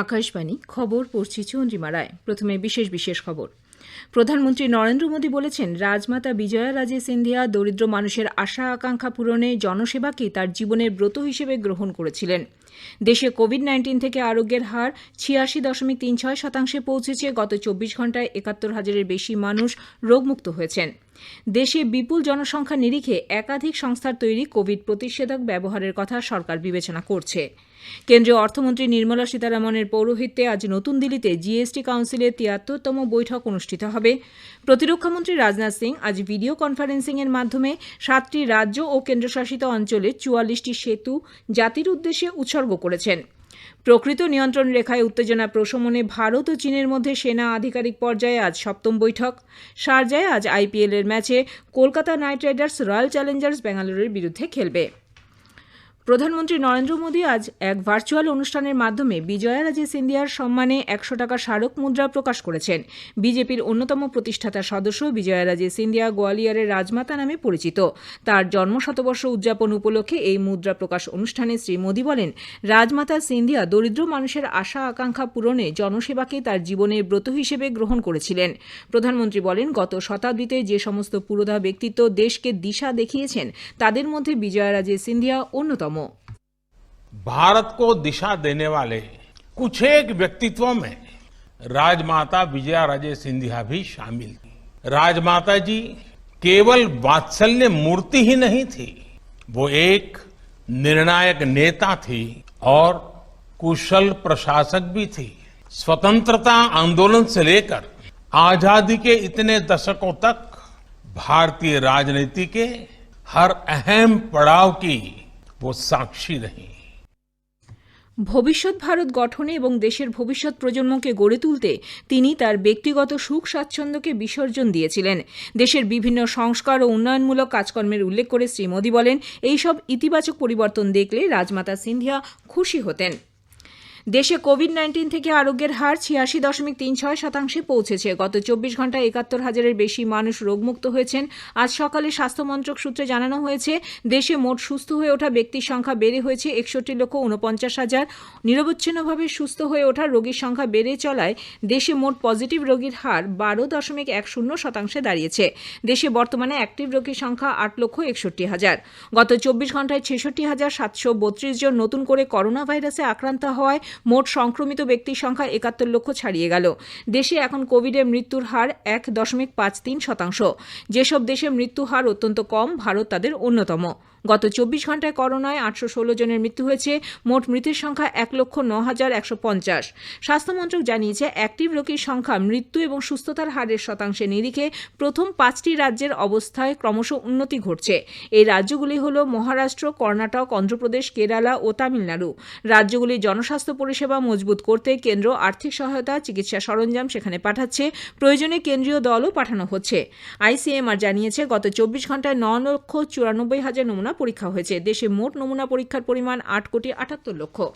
আকাশবাণী খবর পড়ছি চন্দ্রিমা রায়। প্রথমে বিশেষ খবর। প্রধানমন্ত্রী নরেন্দ্র মোদী বলেছেন, রাজমাতা বিজয়া রাজে সিন্ধিয়া দরিদ্র মানুষের আশা আকাঙ্ক্ষা পূরণে জনসেবাকে তার জীবনের ব্রত হিসেবে গ্রহণ করেছিলেন। দেশে কোভিড-19 থেকে আরোগ্যের হার 86.36% পৌঁছেছে। গত 24 ঘণ্টায় ৭১,০০০-এর বেশি মানুষ রোগমুক্ত হয়েছেন। দেশে বিপুল জনসংখ্যা নিরিখে একাধিক সংস্থার তৈরি কোভিড প্রতিষেধক ব্যবহারের কথা সরকার বিবেচনা করছে। কেন্দ্রীয় অর্থমন্ত্রী নির্মলা সীতারামনের পৌরোহিত্যে আজ নতুন দিল্লিতে জিএসটি কাউন্সিলের ৭৩তম বৈঠক অনুষ্ঠিত হবে। প্রতিরক্ষামন্ত্রী রাজনাথ সিং আজ ভিডিও কনফারেন্সিংয়ের মাধ্যমে ৭টি রাজ্য ও কেন্দ্রশাসিত অঞ্চলে ৪৪টি সেতু জাতির উদ্দেশ্যে উৎসর্গ করেছেন। প্রকৃত নিয়ন্ত্রণ রেখায় উত্তেজনা প্রশমনে ভারত ও চীনের মধ্যে সেনা আধিকারিক পর্যায়ে আজ ৭ম বৈঠক। শারজায় আজ আইপিএলের ম্যাচে Kolkata night Riders royal Challengers ব্যাঙ্গালোরের বিরুদ্ধে খেলবে। প্রধানমন্ত্রী নরেন্দ্র মোদী আজ এক ভার্চুয়াল অনুষ্ঠানের মাধ্যমে বিজয়া রাজে সিন্ধিয়ার সম্মানে ১০০ টাকার স্মারক মুদ্রা প্রকাশ করেছেন। বিজেপির অন্যতম প্রতিষ্ঠাতা সদস্য বিজয়া রাজে সিন্ধিয়া গোয়ালিয়রের রাজমাতা নামে পরিচিত। তার জন্মশতবর্ষ উদযাপন উপলক্ষে এই মুদ্রা প্রকাশ অনুষ্ঠানে শ্রী মোদী বলেন, রাজমাতা সিন্ধিয়া দরিদ্র মানুষের আশা আকাঙ্ক্ষা পূরণে জনসেবাকে তার জীবনের ব্রত হিসেবে গ্রহণ করেছিলেন। প্রধানমন্ত্রী বলেন, গত শতাব্দীতে যে সমস্ত পুরোধা ব্যক্তিত্ব দেশকে দিশা দেখিয়েছেন তাদের মধ্যে বিজয়া রাজে সিন্ধিয়া অন্যতম। भारत को दिशा देने वाले कुछ एक व्यक्तित्वों में राजमाता विजया राजे सिंधिया भी शामिल थी। राजमाता जी केवल वात्सल्य मूर्ति ही नहीं थी, वो एक निर्णायक नेता थी और कुशल प्रशासक भी थी। स्वतंत्रता आंदोलन से लेकर आजादी के इतने दशकों तक भारतीय राजनीति के हर अहम पड़ाव की वो साक्षी रही। ভবিষ্যৎ ভারত গঠনে এবং দেশের ভবিষ্যৎ প্রজন্মকে গড়ে তুলতে তিনি তার ব্যক্তিগত সুখ স্বাচ্ছন্দ্যকে বিসর্জন দিয়েছিলেন। দেশের বিভিন্ন সংস্কার ও উন্নয়নমূলক কাজকর্মের উল্লেখ করে শ্রী মোদী বলেন, এইসব ইতিবাচক পরিবর্তন দেখলে রাজমাতা সিন্ধিয়া খুশি হতেন। দেশে কোভিড-19 থেকে আরোগ্যের হার 86.36% পৌঁছেছে। গত 24 ঘণ্টায় ৭১,০০০-এর বেশি মানুষ রোগমুক্ত হয়েছেন। আজ সকালে স্বাস্থ্য মন্ত্রক সূত্রে জানানো হয়েছে, দেশে মোট সুস্থ হয়ে ওঠা ব্যক্তির সংখ্যা বেড়ে হয়েছে ৬১,৪৯,০০০। নিরবচ্ছিন্নভাবে সুস্থ হয়ে ওঠা রোগীর সংখ্যা বেড়ে চলায় দেশে মোট পজিটিভ রোগীর হার ১২.১০% দাঁড়িয়েছে। দেশে বর্তমানে অ্যাক্টিভ রোগীর সংখ্যা ৮,৬১,০০০। গত 24 ঘণ্টায় ৬৬,৭৩২ জন নতুন করে করোনা ভাইরাসে আক্রান্ত হওয়ায় মোট সংক্রমিত ব্যক্তির সংখ্যা ৭১ লক্ষ ছাড়িয়ে গেল। দেশে এখন কোভিডে মৃত্যুর হার ১.৫৩%। যেসব দেশে মৃত্যু হার অত্যন্ত কম, ভারত তাদের অন্যতম। গত 24 ঘণ্টায় করোনায় ৮১৬ জনের মৃত্যু হয়েছে। মোট মৃতের সংখ্যা ১,০৯,১৫০। স্বাস্থ্যমন্ত্রক জানিয়েছে, অ্যাক্টিভ রোগীর সংখ্যা, মৃত্যু এবং সুস্থতার হারের শতাংশের নিরিখে প্রথম 5টি রাজ্যের অবস্থায় ক্রমশ উন্নতি ঘটছে। এই রাজ্যগুলি হল মহারাষ্ট্র, কর্ণাটক, অন্ধ্রপ্রদেশ, কেরালা ও তামিলনাড়ু। রাজ্যগুলির জনস্বাস্থ্য পরিষেবা মজবুত করতে কেন্দ্র আর্থিক সহায়তা, চিকিৎসা সরঞ্জাম সেখানে পাঠাচ্ছে। প্রয়োজনে কেন্দ্রীয় দলও পাঠানো হচ্ছে। আইসিএমআর জানিয়েছে, গত 24 ঘণ্টায় ৯,৯৪,০০০ নমুনা পরীক্ষা হয়েছে। দেশে মোট নমুনা পরীক্ষার পরিমাণ ৮,৭৮,০০,০০০।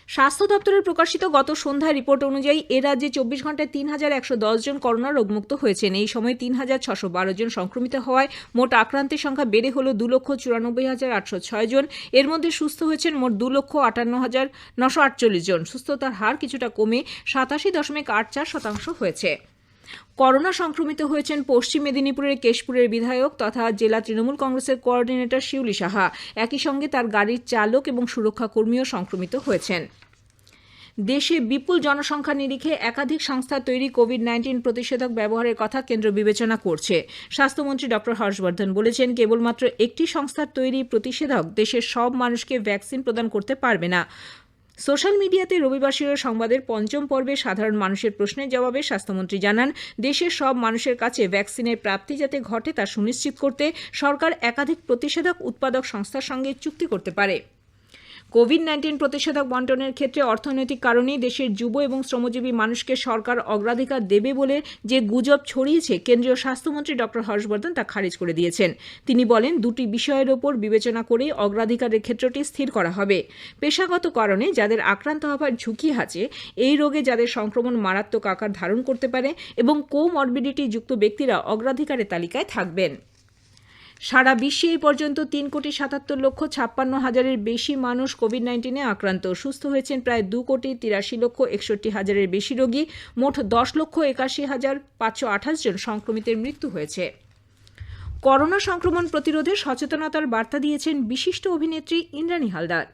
স্বাস্থ্য দপ্তরের প্রকাশিত গত সন্ধ্যায় রিপোর্ট অনুযায়ী এ রাজ্যে 24 ঘণ্টায় ৩,১১০ জন করোনা রোগমুক্ত হয়েছেন। এই সময় ৩,৬১২ জন সংক্রমিত হওয়ায় মোট আক্রান্তের সংখ্যা বেড়ে হল ২,৯৪,৮০৬ জন। এর মধ্যে সুস্থ হয়েছেন মোট ২,৫৮,৯৪৮ জন। সুস্থতার হার কিছুটা কমে ৮৭.৮৪% হয়েছে। করোনা সংক্রমিত হয়েছেন পশ্চিম মেদিনীপুরের কেশপুরের বিধায়ক তথা জেলা তৃণমূল কংগ্রেসের কোঅর্ডিনেটর শিউলি সাহা। একই সঙ্গে তার গাড়ির চালক এবং সুরক্ষা কর্মীও সংক্রমিত হয়েছেন। দেশে বিপুল জনসংখ্যা নিরিখে একাধিক সংস্থার তৈরি কোভিড-19 প্রতিষেধক ব্যবহারের কথা কেন্দ্র বিবেচনা করছে। স্বাস্থ্যমন্ত্রী ড হর্ষবর্ধন বলেছেন, কেবলমাত্র একটি সংস্থার তৈরি প্রতিষেধক দেশের সব মানুষকে ভ্যাকসিন প্রদান করতে পারবে না। সোশ্যাল মিডিয়াতে রবিবার সংবাদের ৫ম পর্বে সাধারণ মানুষের প্রশ্নের জবাবে স্বাস্থ্যমন্ত্রী জানান, দেশের সব মানুষের কাছে ভ্যাকসিনের প্রাপ্তি যাতে ঘটে তা সুনিশ্চিত করতে সরকার একাধিক প্রতিষেধক উৎপাদক সংস্থার সঙ্গে চুক্তি করতে পারে। কোভিড-19 প্রতিষেধক বণ্টনের ক্ষেত্রে অর্থনৈতিক কারণেই দেশের যুব এবং শ্রমজীবী মানুষকে সরকার অগ্রাধিকার দেবে বলে যে গুজব ছড়িয়েছে, কেন্দ্রীয় স্বাস্থ্যমন্ত্রী ড হর্ষবর্ধন তা খারিজ করে দিয়েছেন। তিনি বলেন, দুটি বিষয়ের ওপর বিবেচনা করেই অগ্রাধিকারের ক্ষেত্রটি স্থির করা হবে। পেশাগত কারণে যাদের আক্রান্ত হবার ঝুঁকি আছে, এই রোগে যাদের সংক্রমণ মারাত্মক আকার ধারণ করতে পারে এবং কোমরবিডিটি যুক্ত ব্যক্তিরা অগ্রাধিকারের তালিকায় থাকবেন। সারা বিশ্বে এই পর্যন্ত 3,77,56,000-এর বেশি মানুষ কোভিড-19-এ আক্রান্ত। সুস্থ হয়েছেন প্রায় 2,83,61,000-এর বেশি রোগী। মোট 10,81,528 জন সংক্রমিতের মৃত্যু হয়েছে। করোনা সংক্রমণ প্রতিরোধে সচেতনতার বার্তা দিয়েছেন বিশিষ্ট অভিনেত্রী ইন্দ্রাণী হালদার।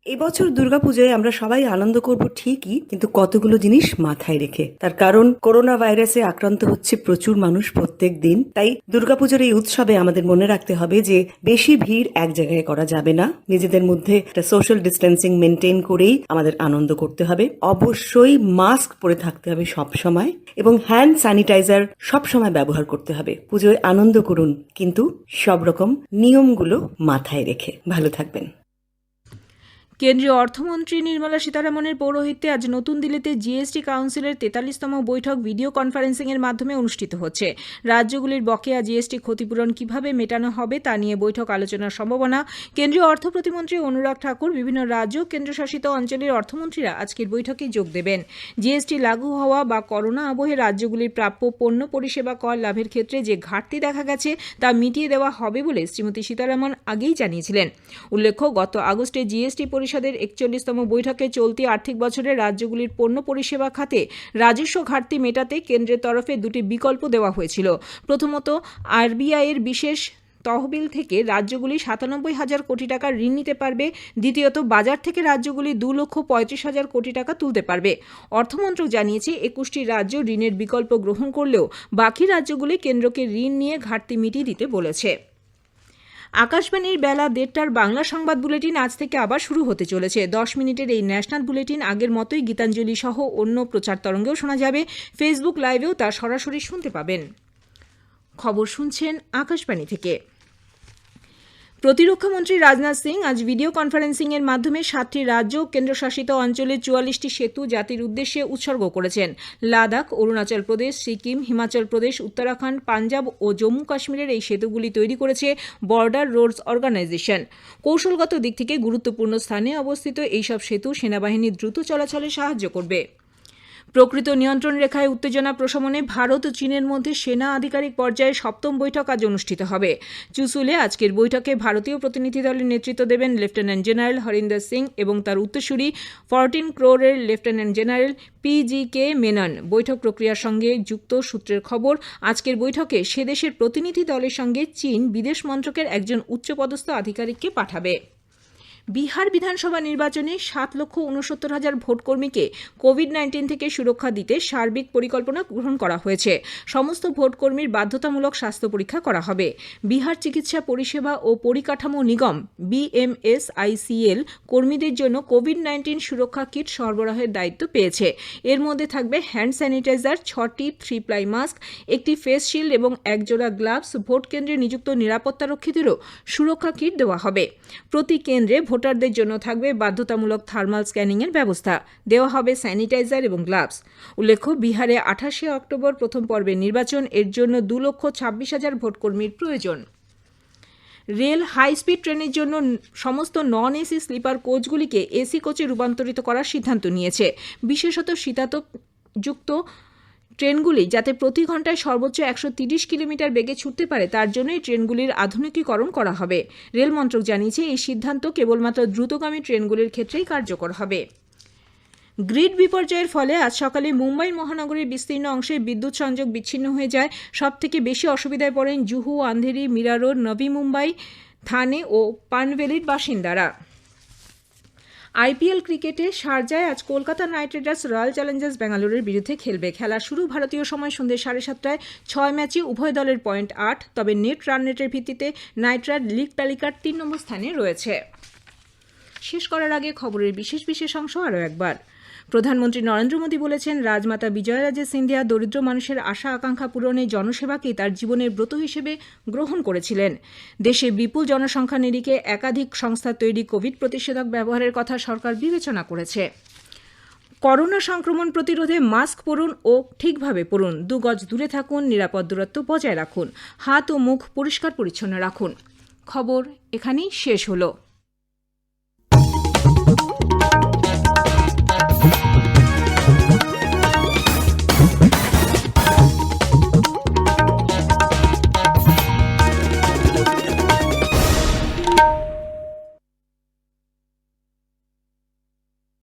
এবছর দুর্গাপূজায় আমরা সবাই আনন্দ করব ঠিকই, কিন্তু কতগুলো জিনিস মাথায় রেখে। তার কারণ করোনা ভাইরাসে আক্রান্ত হচ্ছে প্রচুর মানুষ প্রত্যেক দিন। তাই দুর্গাপূজার এই উৎসবে আমাদের মনে রাখতে হবে যে বেশি ভিড় এক জায়গায় করা যাবে না। নিজেদের মধ্যে একটা সোশ্যাল ডিস্টেন্সিং মেনটেন করেই আমাদের আনন্দ করতে হবে। অবশ্যই মাস্ক পরে থাকতে হবে সব সময়, এবং হ্যান্ড স্যানিটাইজার সব সময় ব্যবহার করতে হবে। পুজোয় আনন্দ করুন, কিন্তু সব রকম নিয়মগুলো মাথায় রেখে। ভালো থাকবেন। কেন্দ্রীয় অর্থমন্ত্রী নির্মলা সীতারামনের পৌরোহিত্যে আজ নতুন দিল্লিতে জিএসটি কাউন্সিলের 43তম বৈঠক ভিডিও কনফারেন্সিংয়ের মাধ্যমে অনুষ্ঠিত হচ্ছে। রাজ্যগুলির বকেয়া জিএসটি ক্ষতিপূরণ কিভাবে মেটানো হবে তা নিয়ে বৈঠক আলোচনার সম্ভাবনা। কেন্দ্রীয় অর্থ প্রতিমন্ত্রী অনুরাগ ঠাকুর, বিভিন্ন রাজ্য কেন্দ্রশাসিত অঞ্চলের অর্থমন্ত্রীরা আজকের বৈঠকে যোগ দেবেন। জিএসটি লাগু হওয়া বা করোনা আবহে রাজ্যগুলির প্রাপ্য পণ্য পরিষেবা কর লাভের ক্ষেত্রে যে ঘাটতি দেখা গেছে তা মিটিয়ে দেওয়া হবে বলে শ্রীমতী সীতারামন আগেই জানিয়েছিলেন। উল্লেখ্য, গত আগস্টে জিএসটি পরিষদের 41তম বৈঠকে চলতি আর্থিক বছরে রাজ্যগুলির পণ্য পরিষেবা খাতে রাজস্ব ঘাটতি মেটাতে কেন্দ্রের তরফে দুটি বিকল্প দেওয়া হয়েছিল। প্রথমত, আরবিআইয়ের বিশেষ তহবিল থেকে রাজ্যগুলি 97,000 কোটি টাকা ঋণ নিতে পারবে। দ্বিতীয়ত, বাজার থেকে রাজ্যগুলি 2,35,000 কোটি টাকা তুলতে পারবে। অর্থমন্ত্রক জানিয়েছে 21টি রাজ্য ঋণের বিকল্প গ্রহণ করলেও বাকি রাজ্যগুলি কেন্দ্রকে ঋণ নিয়ে ঘাটতি মিটিয়ে দিতে বলেছে। আকাশবাণীর বেলা 1:30টার বাংলা সংবাদ বুলেটিন আজ থেকে আবার শুরু হতে চলেছে। 10 মিনিটের এই ন্যাশনাল বুলেটিন আগের মতোই গীতাঞ্জলি সহ অন্য প্রচার তরঙ্গেও শোনা যাবে। ফেসবুক লাইভেও তা সরাসরি শুনতে পাবেন। খবর শুনছেন আকাশবাণী থেকে। প্রতিরক্ষামন্ত্রী রাজনাথ সিং আজ ভিডিও কনফারেন্সিংয়ের মাধ্যমে 7টি রাজ্য ও কেন্দ্রশাসিত অঞ্চলের 44টি সেতু জাতির উদ্দেশ্যে উৎসর্গ করেছেন। লাদাখ, অরুণাচল প্রদেশ, সিকিম, হিমাচল প্রদেশ, উত্তরাখণ্ড, পাঞ্জাব ও জম্মু কাশ্মীরের এই সেতুগুলি তৈরি করেছে বর্ডার রোডস অর্গানাইজেশন। কৌশলগত দিক থেকে গুরুত্বপূর্ণ স্থানে অবস্থিত এইসব সেতু সেনাবাহিনীর দ্রুত চলাচলে সাহায্য করবে। প্রকৃত নিয়ন্ত্রণ রেখায় উত্তেজনা প্রশমনে ভারত ও চীনের মধ্যে সেনা আধিকারিক পর্যায়ে 7ম বৈঠক আজ অনুষ্ঠিত হবে। চুসুলে আজকের বৈঠকে ভারতীয় প্রতিনিধি দলের নেতৃত্ব দেবেন লেফটেন্যান্ট জেনারেল হরিন্দর সিং এবং তার উত্তরসূরি 14 ক্রোরের লেফটেন্যান্ট জেনারেল PGK মেনন। বৈঠক প্রক্রিয়ার সঙ্গে যুক্ত সূত্রের খবর, আজকের বৈঠকে সে দেশের প্রতিনিধি দলের সঙ্গে চীন বিদেশ মন্ত্রকের একজন উচ্চপদস্থ আধিকারিককে পাঠাবে। বিহার বিধানসভা নির্বাচনে 7,69,000 ভোটকর্মীকে কোভিড-19 থেকে সুরক্ষা দিতে সার্বিক পরিকল্পনা গ্রহণ করা হয়েছে। সমস্ত ভোটকর্মীর বাধ্যতামূলক স্বাস্থ্য পরীক্ষা করা হবে। বিহার চিকিৎসা পরিষেবা ও পরিকাঠামো নিগম BMSICL কর্মীদের জন্য কোভিড-19 সুরক্ষা কিট সরবরাহের দায়িত্ব পেয়েছে। এর মধ্যে থাকবে হ্যান্ড স্যানিটাইজার, 6টি 3-ply মাস্ক, একটি ফেস শিল্ড এবং একজোড়া গ্লাভস। ভোট কেন্দ্রে নিযুক্ত নিরাপত্তারক্ষীদেরও সুরক্ষা কিট দেওয়া হবে। প্রতি কেন্দ্রে ভোটারদের জন্য থাকবে বাধ্যতামূলক থার্মাল স্ক্যানিংয়ের ব্যবস্থা। দেওয়া হবে স্যানিটাইজার এবং গ্লাভস। উল্লেখ্য, বিহারে 28শে অক্টোবর প্রথম পর্বের নির্বাচন। এর জন্য 2,26,000 ভোটকর্মীর প্রয়োজন। রেল হাই স্পিড ট্রেনের জন্য সমস্ত নন এসি স্লিপার কোচগুলিকে এসি কোচে রূপান্তরিত করার সিদ্ধান্ত নিয়েছে। বিশেষত শীতাতপযুক্ত ট্রেনগুলি যাতে প্রতি ঘন্টায় সর্বোচ্চ 130 কিলোমিটার বেগে ছুটতে পারে তার জন্য এই ট্রেনগুলির আধুনিকীকরণ করা হবে। রেল মন্ত্রক জানিয়েছে এই সিদ্ধান্ত কেবলমাত্র দ্রুতগামী ট্রেনগুলির ক্ষেত্রেই কার্যকর হবে। গ্রিড বিপর্যয়ের ফলে আজ সকালে মুম্বাই মহানগরীর বিস্তীর্ণ অংশে বিদ্যুৎ সংযোগ বিচ্ছিন্ন হয়ে যায়। সবথেকে বেশি অসুবিধায় পড়েন জুহু, আন্ধেরি, মীরা রোড, নবী মুম্বাই, থানে ও পানভেলির বাসিন্দারা। IPL ক্রিকেটে শারজায় আজ Kolkata night Riders royal Challengers ব্যাঙ্গালোরের বিরুদ্ধে খেলবে। খেলা শুরু ভারতীয় সময় সন্ধ্যে 7:30টায়। 6 ম্যাচে উভয় দলের পয়েন্ট 8, তবে নেট রান রেটের ভিত্তিতে নাইট রাইড লিগ তালিকার 3 নম্বর স্থানে রয়েছে। শেষ করার আগে খবরের বিশেষ অংশ আরও একবার। প্রধানমন্ত্রী নরেন্দ্র মোদী বলেছেন, রাজমাতা বিজয়ারাজে সিন্ধিয়া দরিদ্র মানুষের আশা আকাঙ্ক্ষা পূরণে জনসেবাকেই তার জীবনের ব্রত হিসেবে গ্রহণ করেছিলেন। দেশে বিপুল জনসংখ্যা নিরিখে একাধিক সংস্থার তৈরি কোভিড প্রতিষেধক ব্যবহারের কথা সরকার বিবেচনা করেছে। করোনা সংক্রমণ প্রতিরোধে মাস্ক পরুন ও ঠিকভাবে পরুন। 2 গজ দূরে থাকুন, নিরাপদ দূরত্ব বজায় রাখুন, হাত ও মুখ পরিষ্কার পরিচ্ছন্ন রাখুন। খবর এখানেই শেষ হলো।